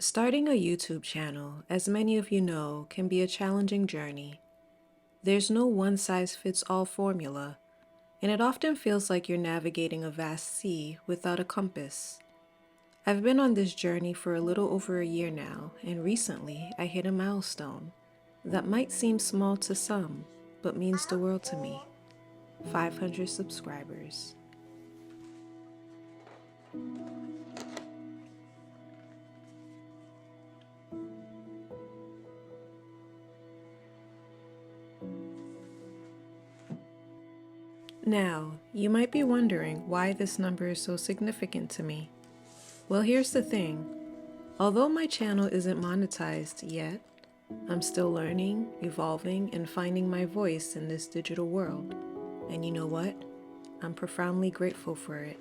Starting a YouTube channel, as many of you know, can be a challenging journey. There's no one-size-fits-all formula, and it often feels like you're navigating a vast sea without a compass. I've been on this journey for a little over a year now, and recently I hit a milestone that might seem small to some, but means the world to me. 500 subscribers. Now, you might be wondering why this number is so significant to me. Well, here's the thing. Although my channel isn't monetized yet, I'm still learning, evolving, and finding my voice in this digital world. And you know what? I'm profoundly grateful for it.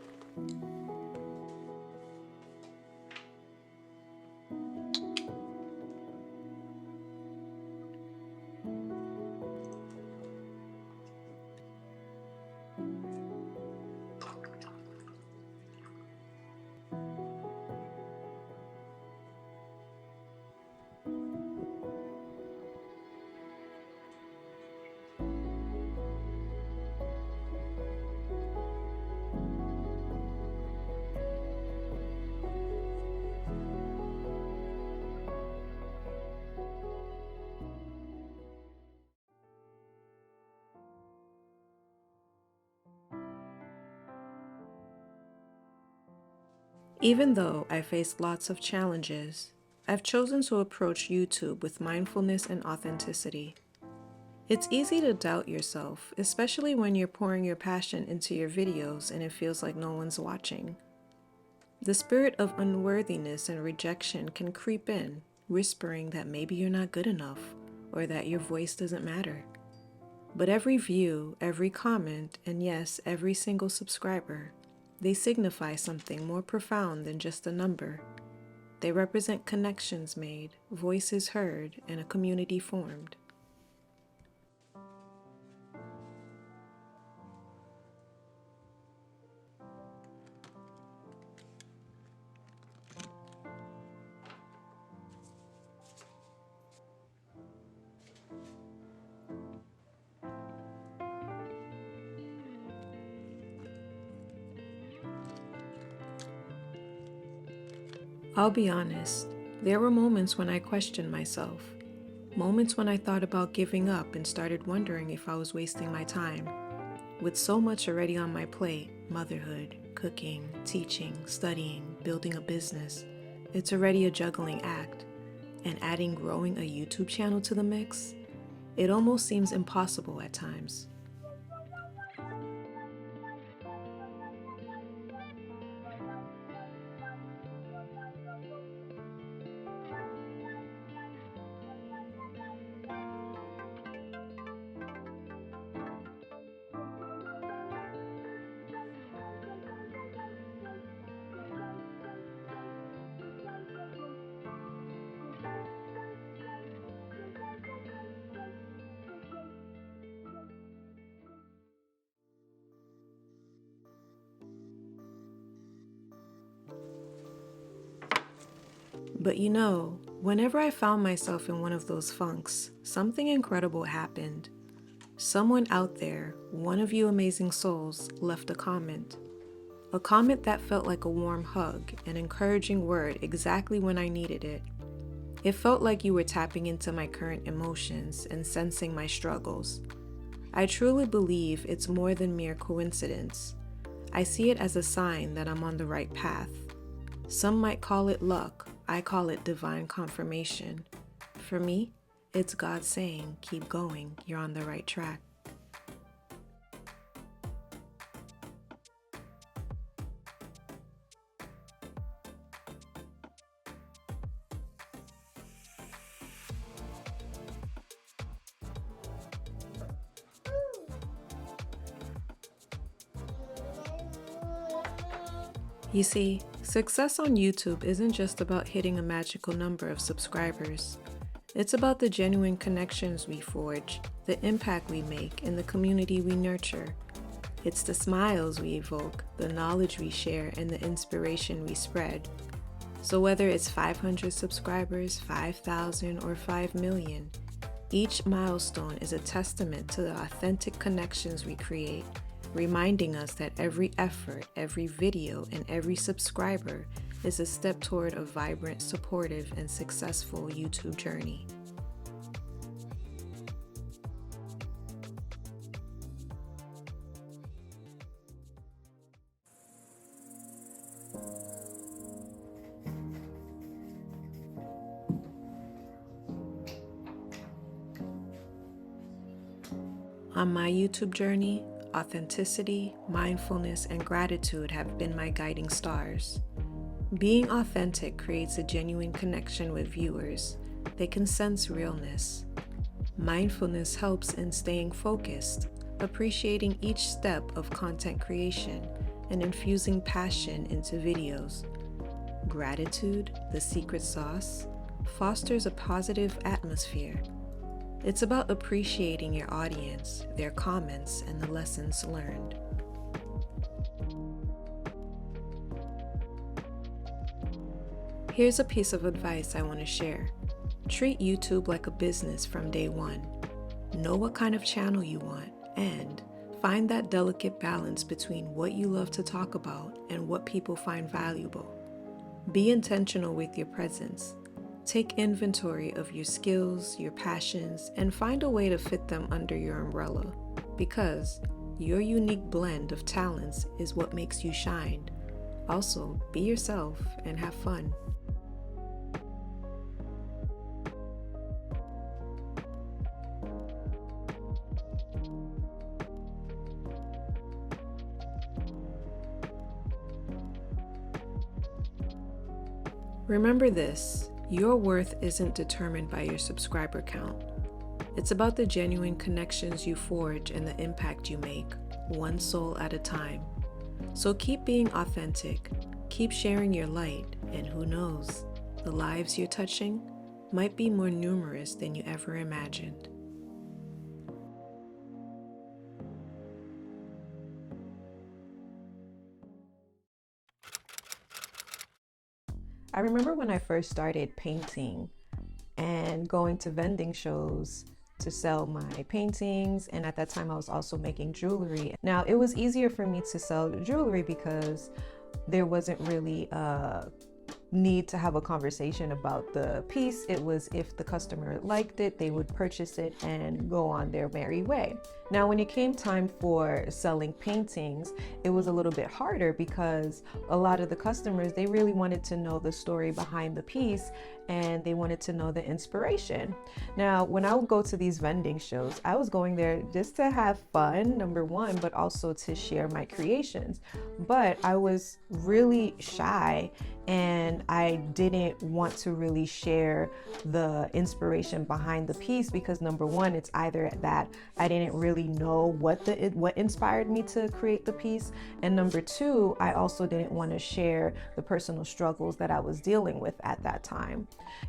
Even though I faced lots of challenges, I've chosen to approach YouTube with mindfulness and authenticity. It's easy to doubt yourself, especially when you're pouring your passion into your videos and it feels like no one's watching. The spirit of unworthiness and rejection can creep in, whispering that maybe you're not good enough or that your voice doesn't matter. But every view, every comment, and yes, every single subscriber, they signify something more profound than just a number. They represent connections made, voices heard, and a community formed. I'll be honest, there were moments when I questioned myself, moments when I thought about giving up and started wondering if I was wasting my time. With so much already on my plate, motherhood, cooking, teaching, studying, building a business, it's already a juggling act. And adding growing a YouTube channel to the mix, it almost seems impossible at times. But you know, whenever I found myself in one of those funks, something incredible happened. Someone out there, one of you amazing souls, left a comment. A comment that felt like a warm hug, an encouraging word exactly when I needed it. It felt like you were tapping into my current emotions and sensing my struggles. I truly believe it's more than mere coincidence. I see it as a sign that I'm on the right path. Some might call it luck, I call it divine confirmation. For me, it's God saying, keep going, you're on the right track. You see, success on YouTube isn't just about hitting a magical number of subscribers. It's about the genuine connections we forge, the impact we make, and the community we nurture. It's the smiles we evoke, the knowledge we share, and the inspiration we spread. So whether it's 500 subscribers, 5,000, or 5 million, each milestone is a testament to the authentic connections we create, reminding us that every effort, every video, and every subscriber is a step toward a vibrant, supportive, and successful YouTube journey. On my YouTube journey, authenticity, mindfulness, and gratitude have been my guiding stars. Being authentic creates a genuine connection with viewers. They can sense realness. Mindfulness helps in staying focused, appreciating each step of content creation, and infusing passion into videos. Gratitude, the secret sauce, fosters a positive atmosphere. It's about appreciating your audience, their comments, and the lessons learned. Here's a piece of advice I want to share. Treat YouTube like a business from day one. Know what kind of channel you want, and find that delicate balance between what you love to talk about and what people find valuable. Be intentional with your presence. Take inventory of your skills, your passions, and find a way to fit them under your umbrella, because your unique blend of talents is what makes you shine. Also, be yourself and have fun. Remember this. Your worth isn't determined by your subscriber count. It's about the genuine connections you forge and the impact you make, one soul at a time. So keep being authentic, keep sharing your light, and who knows, the lives you're touching might be more numerous than you ever imagined. I remember when I first started painting and going to vending shows to sell my paintings, and at that time I was also making jewelry. Now, it was easier for me to sell jewelry because there wasn't really a need to have a conversation about the piece. It was if the customer liked it, they would purchase it and go on their merry way. Now, when it came time for selling paintings, it was a little bit harder because a lot of the customers, they really wanted to know the story behind the piece and they wanted to know the inspiration. Now, when I would go to these vending shows, I was going there just to have fun, number one, but also to share my creations. But I was really shy and I didn't want to really share the inspiration behind the piece because number one, it's either that I didn't really know what inspired me to create the piece, and number two, I also didn't want to share the personal struggles that I was dealing with at that time.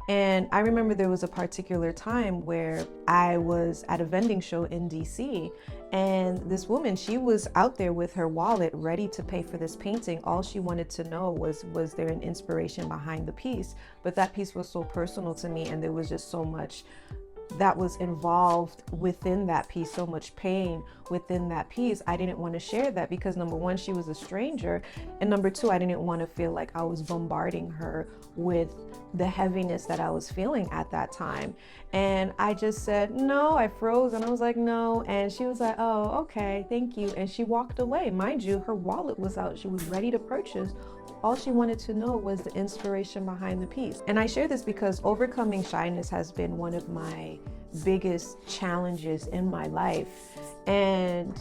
And I remember there was a particular time where I was at a vending show in DC, and this woman, she was out there with her wallet ready to pay for this painting. All she wanted to know was there an inspiration behind the piece? But that piece was so personal to me, and there was just so much that was involved within that piece, so much pain within that piece. I didn't want to share that because number one, she was a stranger, and number two, I didn't want to feel like I was bombarding her with the heaviness that I was feeling at that time. And I just said no. I froze and I was like no, and she was like, oh, okay, thank you, and she walked away. Mind you, her wallet was out, she was ready to purchase. All she wanted to know was the inspiration behind the piece. And I share this because overcoming shyness has been one of my biggest challenges in my life. And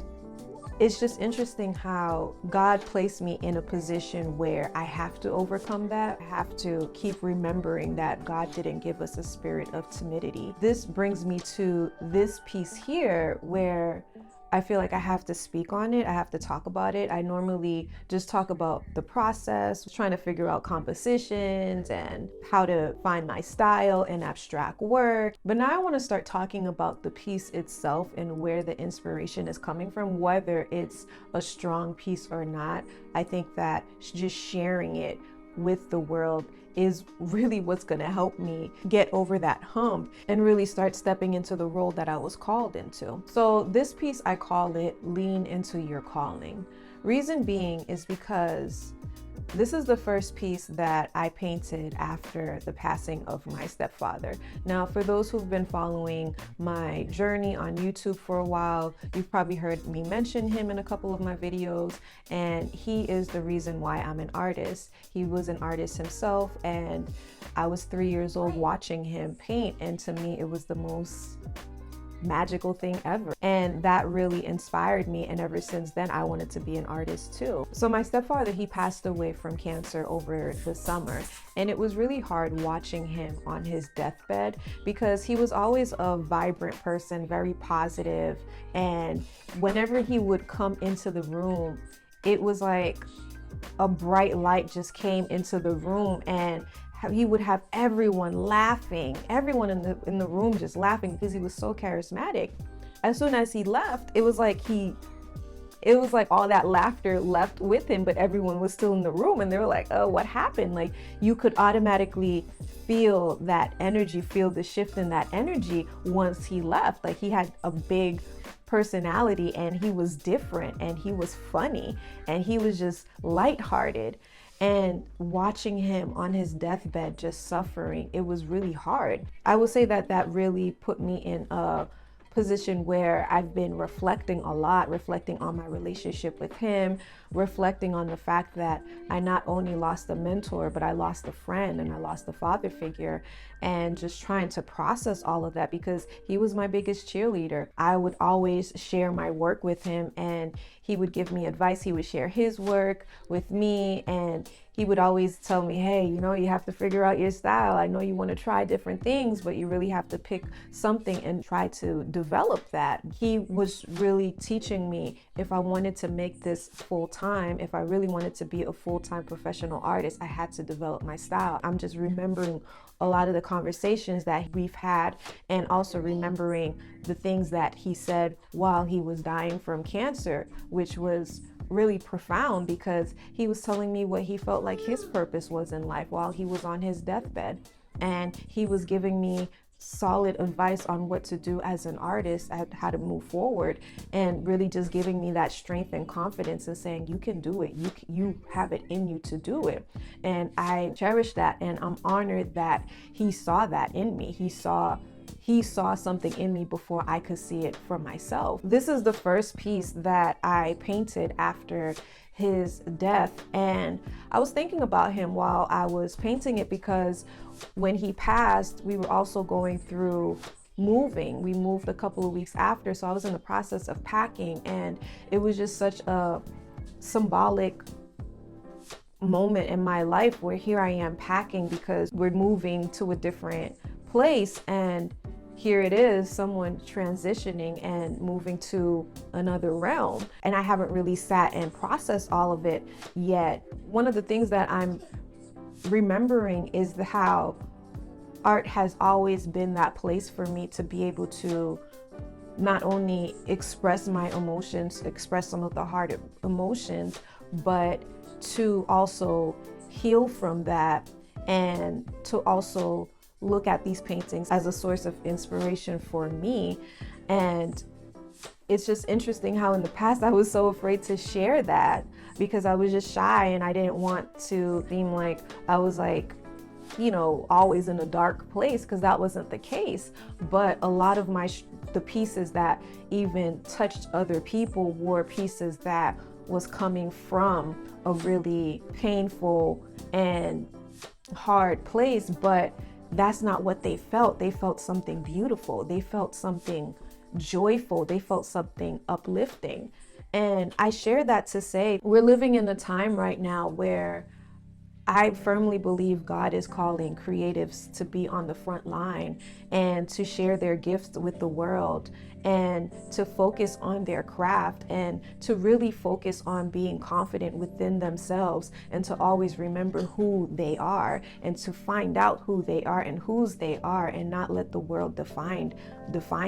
it's just interesting how God placed me in a position where I have to overcome that. I have to keep remembering that God didn't give us a spirit of timidity. This brings me to this piece here where I feel like I have to speak on it. I have to talk about it. I normally just talk about the process, trying to figure out compositions and how to find my style in abstract work. But now I want to start talking about the piece itself and where the inspiration is coming from, whether it's a strong piece or not. I think that just sharing it with the world is really what's going to help me get over that hump and really start stepping into the role that I was called into. So this piece, I call it Lean Into Your Calling. Reason being is because this is the first piece that I painted after the passing of my stepfather. Now, for those who've been following my journey on YouTube for a while, you've probably heard me mention him in a couple of my videos, and he is the reason why I'm an artist. He was an artist himself, and I was 3 years old watching him paint, and to me, it was the most magical thing ever, and that really inspired me, and ever since then I wanted to be an artist too. So my stepfather, he passed away from cancer over the summer, and it was really hard watching him on his deathbed because he was always a vibrant person, very positive, and whenever he would come into the room, it was like a bright light just came into the room, and he would have everyone laughing, everyone in the room just laughing because he was so charismatic. As soon as he left, it was like all that laughter left with him, but everyone was still in the room and they were like, oh, what happened? Like, you could automatically feel that energy, feel the shift in that energy once he left. Like, he had a big personality and he was different and he was funny and he was just lighthearted. And watching him on his deathbed just suffering, it was really hard. I will say that that really put me in a position where I've been reflecting a lot, reflecting on my relationship with him, reflecting on the fact that I not only lost a mentor, but I lost a friend and I lost a father figure, and just trying to process all of that because he was my biggest cheerleader. I would always share my work with him and he would give me advice. He would share his work with me and he would always tell me, hey, you know, you have to figure out your style. I know you want to try different things, but you really have to pick something and try to develop that. He was really teaching me if I wanted to make this full time, if I really wanted to be a full-time professional artist, I had to develop my style. I'm just remembering a lot of the conversations that we've had and also remembering the things that he said while he was dying from cancer, which was really profound because he was telling me what he felt like his purpose was in life while he was on his deathbed. And he was giving me solid advice on what to do as an artist, how to move forward, and really just giving me that strength and confidence and saying, you can do it. You have it in you to do it. And I cherish that. And I'm honored that he saw that in me. He saw something in me before I could see it for myself. This is the first piece that I painted after his death, and I was thinking about him while I was painting it because when he passed, we were also going through moving. We moved a couple of weeks after, so I was in the process of packing, and it was just such a symbolic moment in my life where here I am packing because we're moving to a different place, and here it is, someone transitioning and moving to another realm. And I haven't really sat and processed all of it yet. One of the things that I'm remembering is how art has always been that place for me to be able to not only express my emotions, express some of the hard emotions, but to also heal from that and to also look at these paintings as a source of inspiration for me. And it's just interesting how in the past I was so afraid to share that because I was just shy and I didn't want to seem like I was like, you know, always in a dark place, because that wasn't the case. But a lot of the pieces that even touched other people were pieces that was coming from a really painful and hard place, but that's not what they felt. They felt something beautiful. They felt something joyful. They felt something uplifting. And I share that to say we're living in a time right now where I firmly believe God is calling creatives to be on the front line and to share their gifts with the world and to focus on their craft and to really focus on being confident within themselves and to always remember who they are and to find out who they are and whose they are and not let the world define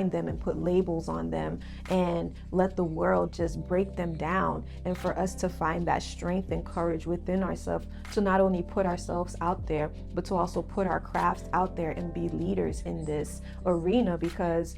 them and put labels on them and let the world just break them down, and for us to find that strength and courage within ourselves to not only only put ourselves out there, but to also put our crafts out there and be leaders in this arena. Because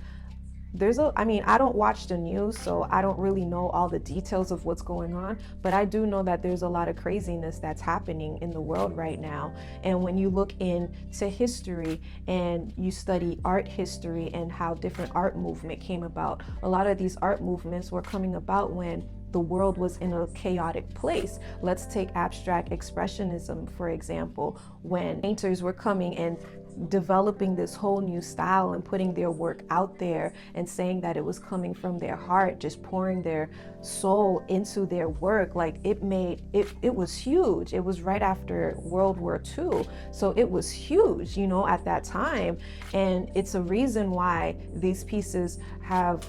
I don't watch the news, so I don't really know all the details of what's going on, but I do know that there's a lot of craziness that's happening in the world right now. And when you look into history and you study art history and how different art movement came about, a lot of these art movements were coming about when the world was in a chaotic place. Let's take abstract expressionism, for example, when painters were coming and developing this whole new style and putting their work out there and saying that it was coming from their heart, just pouring their soul into their work. Like it was huge. It was right after World War II. So it was huge, at that time. And it's a reason why these pieces have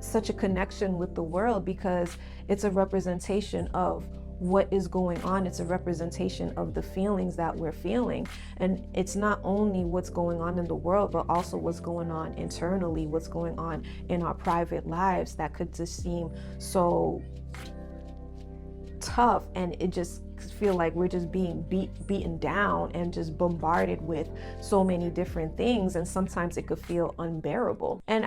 such a connection with the world, because it's a representation of what is going on. It's a representation of the feelings that we're feeling. And it's not only what's going on in the world, but also what's going on internally, what's going on in our private lives that could just seem so tough, and it just feel like we're just being beaten down and just bombarded with so many different things, and sometimes it could feel unbearable. And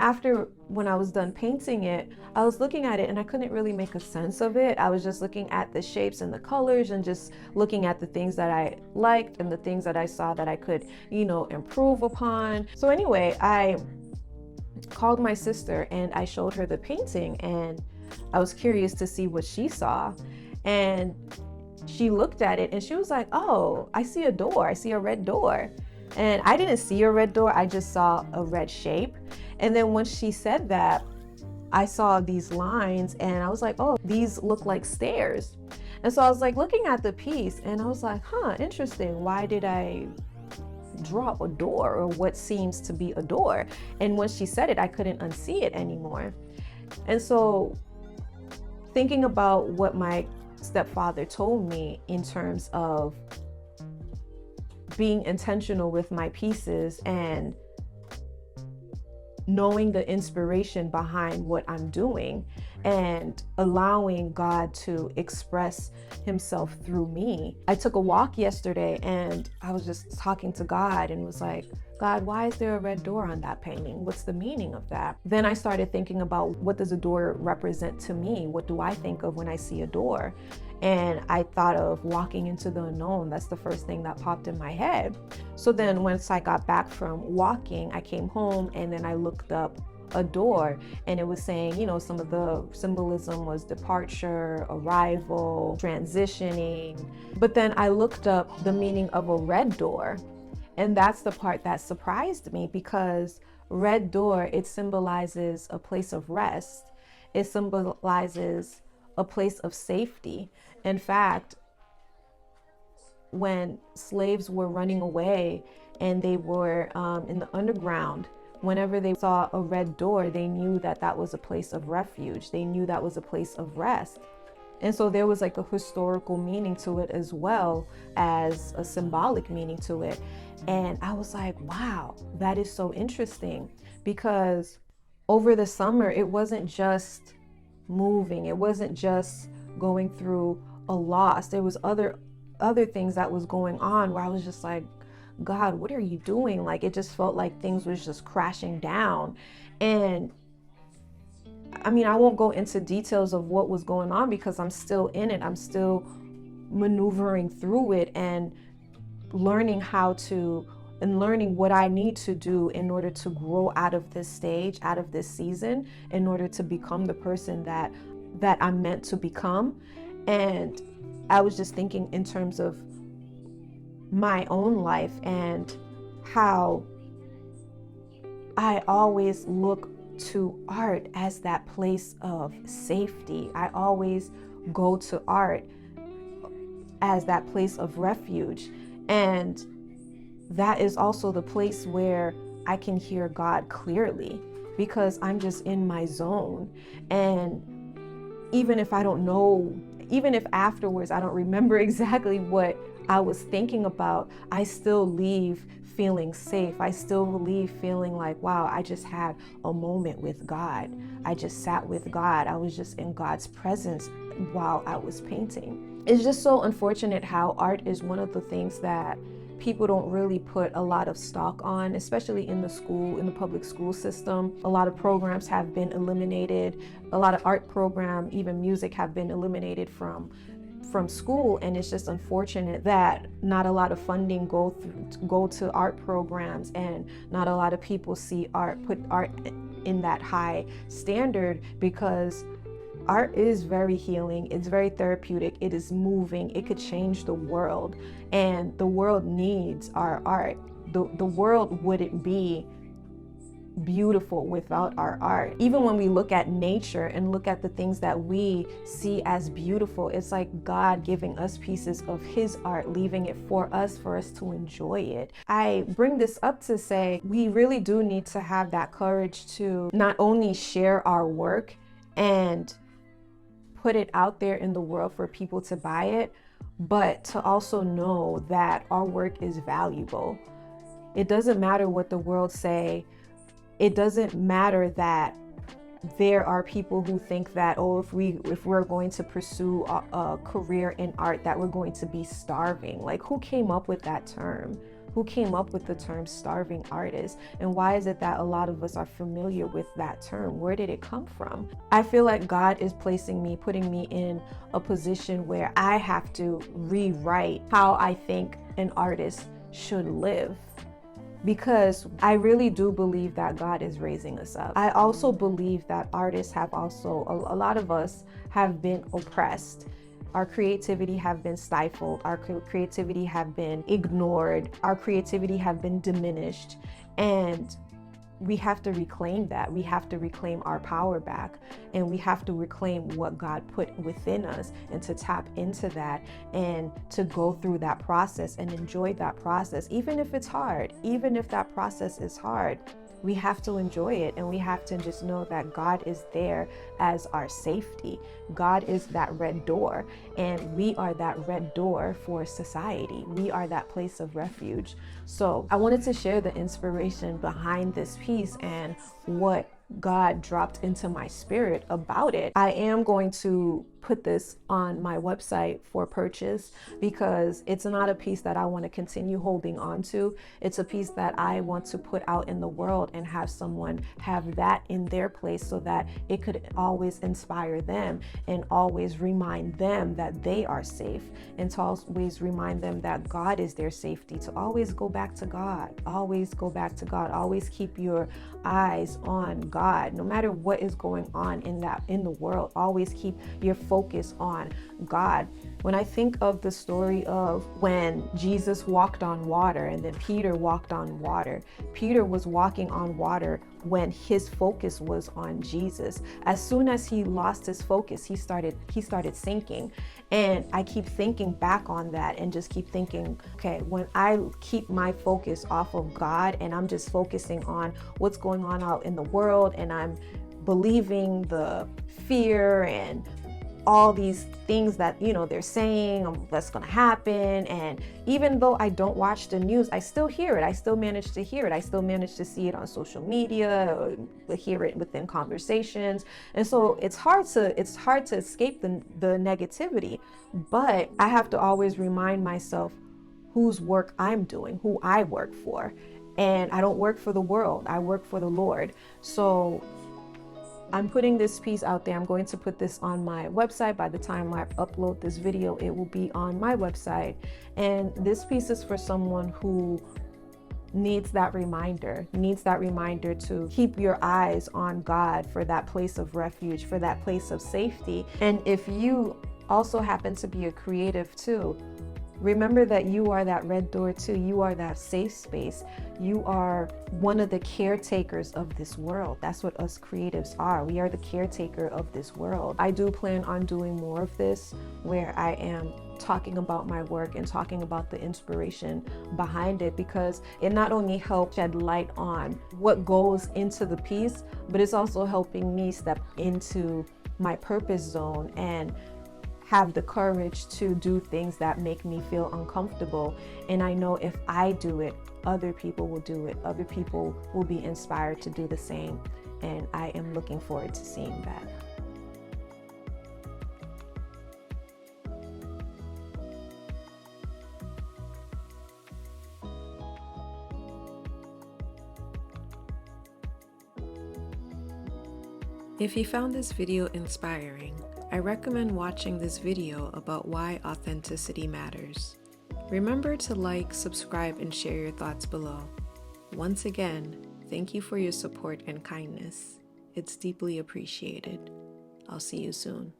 when I was done painting it, I was looking at it and I couldn't really make a sense of it. I was just looking at the shapes and the colors and just looking at the things that I liked and the things that I saw that I could, improve upon. So anyway, I called my sister and I showed her the painting, and I was curious to see what she saw. And she looked at it and she was like, "Oh, I see a door. I see a red door." And I didn't see a red door. I just saw a red shape. And then when she said that, I saw these lines and I was like, "Oh, these look like stairs." And so I was like looking at the piece and I was like, interesting. Why did I draw a door, or what seems to be a door? And when she said it, I couldn't unsee it anymore. And so thinking about what my stepfather told me in terms of being intentional with my pieces and knowing the inspiration behind what I'm doing and allowing God to express himself through me. I took a walk yesterday and I was just talking to God and was like, "God, why is there a red door on that painting? What's the meaning of that?" Then I started thinking about, what does a door represent to me? What do I think of when I see a door? And I thought of walking into the unknown. That's the first thing that popped in my head. So then once I got back from walking, I came home and then I looked up a door, and it was saying, some of the symbolism was departure, arrival, transitioning. But then I looked up the meaning of a red door. And that's the part that surprised me, because red door, it symbolizes a place of rest. It symbolizes a place of safety. In fact, when slaves were running away and they were in the underground, whenever they saw a red door, they knew that that was a place of refuge. They knew that was a place of rest. And so there was like a historical meaning to it as well as a symbolic meaning to it. And I was like, wow, that is so interesting, because over the summer, it wasn't just moving. It wasn't just going through a loss. There was other things that was going on where I was just like, "God, what are you doing?" Like, it just felt like things was just crashing down. And I won't go into details of what was going on because I'm still in it. I'm still maneuvering through it and learning learning what I need to do in order to grow out of this stage, out of this season, in order to become the person that I'm meant to become. And I was just thinking in terms of my own life and how I always look to art as that place of safety. I always go to art as that place of refuge. And that is also the place where I can hear God clearly, because I'm just in my zone. And even if afterwards I don't remember exactly what I was thinking about, I still leave feeling safe. I still leave feeling like, wow, I just had a moment with God. I just sat with God. I was just in God's presence while I was painting. It's just so unfortunate how art is one of the things that people don't really put a lot of stock on, especially in the public school system. A lot of programs have been eliminated. A lot of art program, even music, have been eliminated from school, and it's just unfortunate that not a lot of funding go to art programs, and not a lot of people put art in that high standard, because art is very healing, it's very therapeutic, it is moving, it could change the world, and the world needs our art. The world wouldn't be beautiful without our art. Even when we look at nature and look at the things that we see as beautiful, it's like God giving us pieces of his art, leaving it for us to enjoy it. I bring this up to say we really do need to have that courage to not only share our work and put it out there in the world for people to buy it, but to also know that our work is valuable. It doesn't matter what the world say. It doesn't matter that there are people who think that, oh, if we're going to pursue a career in art, that we're going to be starving. Like, who came up with that term? Who came up with the term starving artist? And why is it that a lot of us are familiar with that term? Where did it come from? I feel like God is putting me in a position where I have to rewrite how I think an artist should live, because I really do believe that God is raising us up. I also believe that artists have also, a lot of us have been oppressed. Our creativity have been stifled. Our creativity have been ignored. Our creativity have been diminished. And we have to reclaim that. We have to reclaim our power back, and we have to reclaim what God put within us, and to tap into that, and to go through that process and enjoy that process. Even if it's hard, even if that process is hard, we have to enjoy it, and we have to just know that God is there as our safety. God is that red door, and we are that red door for society. We are that place of refuge. So I wanted to share the inspiration behind this piece and what God dropped into my spirit about it. I am going to put this on my website for purchase, because it's not a piece that I want to continue holding on to. It's a piece that I want to put out in the world and have someone have that in their place, so that it could always inspire them and always remind them that they are safe, and to always remind them that God is their safety, to always go back to God, always go back to God, always keep your eyes on God. No matter what is going on in the world, always keep your focus on God. When I think of the story of when Jesus walked on water and then Peter walked on water, Peter was walking on water when his focus was on Jesus. As soon as he lost his focus, he started sinking. And I keep thinking back on that and just keep thinking, okay, when I keep my focus off of God and I'm just focusing on what's going on out in the world, and I'm believing the fear and all these things that, they're saying that's going to happen. And even though I don't watch the news, I still hear it. I still manage to hear it. I still manage to see it on social media, or hear it within conversations. And so it's hard to escape the negativity. But I have to always remind myself whose work I'm doing, who I work for. And I don't work for the world. I work for the Lord. So I'm putting this piece out there. I'm going to put this on my website. By the time I upload this video, it will be on my website. And this piece is for someone who needs that reminder to keep your eyes on God for that place of refuge, for that place of safety. And if you also happen to be a creative too, remember that you are that red door too. You are that safe space. You are one of the caretakers of this world. That's what us creatives are. We are the caretaker of this world. I do plan on doing more of this, where I am talking about my work and talking about the inspiration behind it, because it not only helps shed light on what goes into the piece, but it's also helping me step into my purpose zone and have the courage to do things that make me feel uncomfortable. And I know if I do it, other people will do it. Other people will be inspired to do the same. And I am looking forward to seeing that. If you found this video inspiring, I recommend watching this video about why authenticity matters. Remember to like, subscribe, and share your thoughts below. Once again, thank you for your support and kindness. It's deeply appreciated. I'll see you soon.